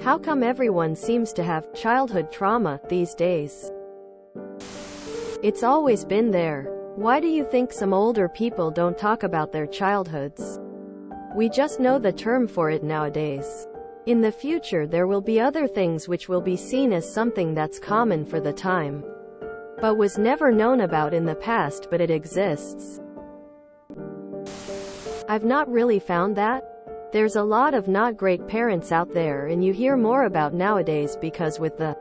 How come everyone seems to have childhood trauma these days? It's always been there. Why do you think some older people don't talk about their childhoods? We just know the term for it nowadays. In the future there will be other things which will be seen as something that's common for the time, but was never known about in the past, but it exists. I've not really found that. There's a lot of not great parents out there, and you hear more about nowadays because with the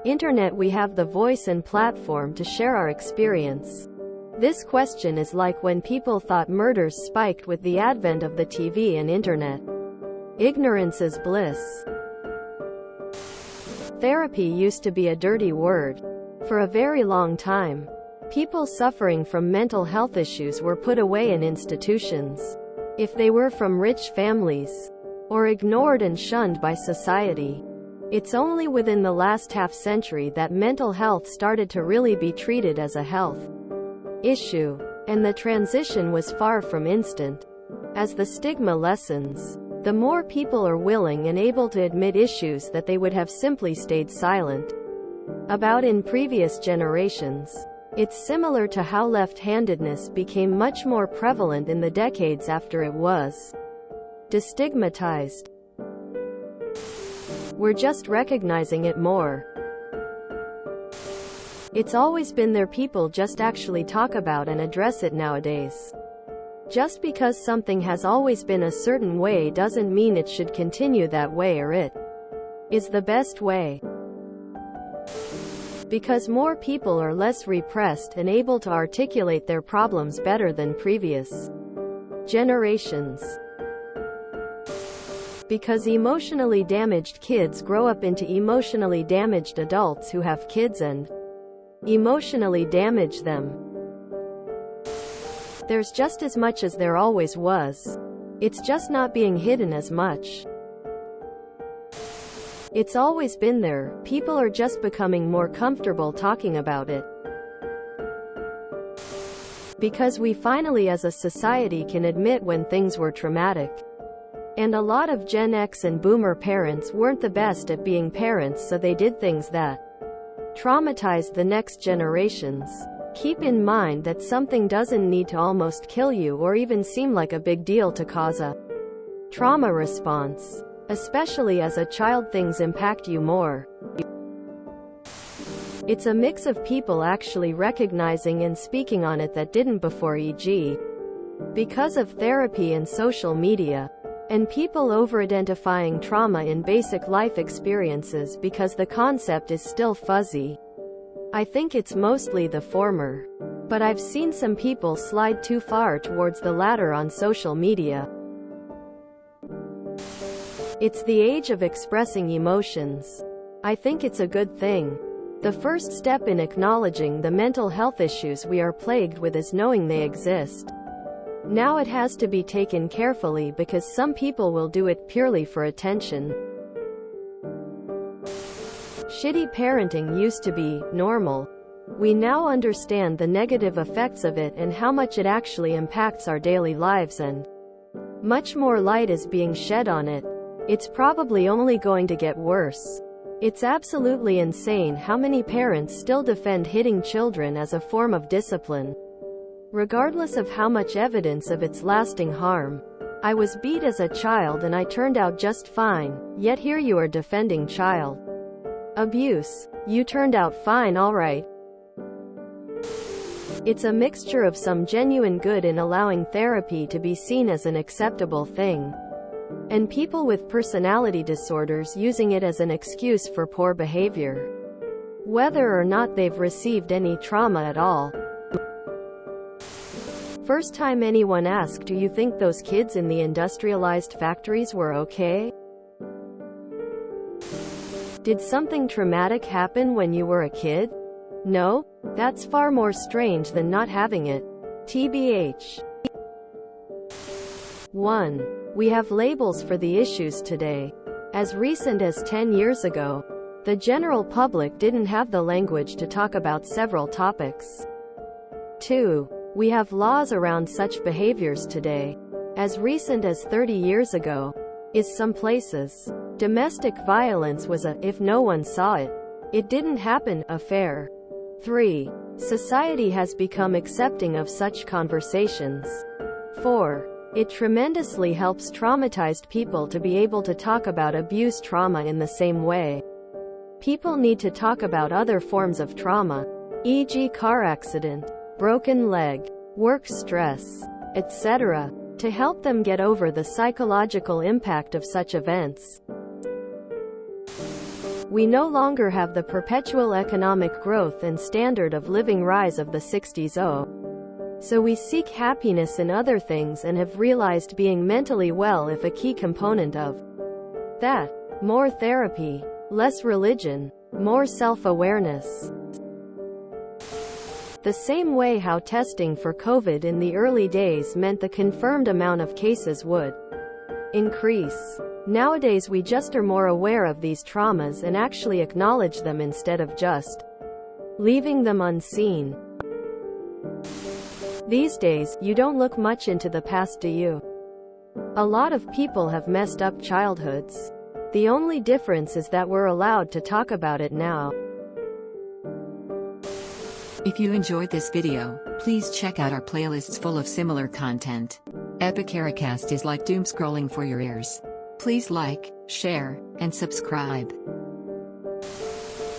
internet we have the voice and platform to share our experience. This question is like when people thought murders spiked with the advent of the TV and internet. Ignorance is bliss. Therapy used to be a dirty word. For a very long time, people suffering from mental health issues were put away in institutions. If they were from rich families, or ignored and shunned by society. It's only within the last half-century that mental health started to really be treated as a health issue. And the transition was far from instant. As the stigma lessens, the more people are willing and able to admit issues that they would have simply stayed silent about in previous generations. It's similar to how left-handedness became much more prevalent in the decades after it was destigmatized. We're just recognizing it more. It's always been there, people just actually talk about and address it nowadays. Just because something has always been a certain way doesn't mean it should continue that way or it is the best way. Because more people are less repressed and able to articulate their problems better than previous generations. Because emotionally damaged kids grow up into emotionally damaged adults who have kids and emotionally damage them. There's just as much as there always was. It's just not being hidden as much. It's always been there, people are just becoming more comfortable talking about it. Because we finally as a society can admit when things were traumatic. And a lot of Gen X and Boomer parents weren't the best at being parents, so they did things that traumatized the next generations. Keep in mind that something doesn't need to almost kill you or even seem like a big deal to cause a trauma response. Especially as a child, things impact you more. It's a mix of people actually recognizing and speaking on it that didn't before, e.g. because of therapy and social media. And people over-identifying trauma in basic life experiences because the concept is still fuzzy. I think it's mostly the former. But I've seen some people slide too far towards the latter on social media. It's the age of expressing emotions. I think it's a good thing. The first step in acknowledging the mental health issues we are plagued with is knowing they exist. Now it has to be taken carefully because some people will do it purely for attention. Shitty parenting used to be normal. We now understand the negative effects of it and how much it actually impacts our daily lives, and much more light is being shed on it. It's probably only going to get worse. It's absolutely insane how many parents still defend hitting children as a form of discipline, regardless of how much evidence of its lasting harm. I was beat as a child and I turned out just fine, yet here you are defending child abuse. You turned out fine, alright. It's a mixture of some genuine good in allowing therapy to be seen as an acceptable thing, and people with personality disorders using it as an excuse for poor behavior, whether or not they've received any trauma at all. First time anyone asked, do you think those kids in the industrialized factories were okay? Did something traumatic happen when you were a kid? No? That's far more strange than not having it. TBH. 1. We have labels for the issues today. As recent as 10 years ago, the general public didn't have the language to talk about several topics. 2. We have laws around such behaviors today. As recent as 30 years ago, in some places, Domestic violence was a "if no one saw it, it didn't happen" affair. 3. Society has become accepting of such conversations. 4. It tremendously helps traumatized people to be able to talk about abuse trauma in the same way. People need to talk about other forms of trauma, e.g. car accident, broken leg, work stress, etc., to help them get over the psychological impact of such events. We no longer have the perpetual economic growth and standard of living rise of the 60s. So we seek happiness in other things and have realized being mentally well is a key component of that. More therapy, less religion, more self-awareness. The same way how testing for COVID in the early days meant the confirmed amount of cases would increase. Nowadays we just are more aware of these traumas and actually acknowledge them instead of just leaving them unseen. These days, you don't look much into the past, do you? A lot of people have messed up childhoods. The only difference is that we're allowed to talk about it now. If you enjoyed this video, please check out our playlists full of similar content. Epicaricast is like doom scrolling for your ears. Please like, share, and subscribe.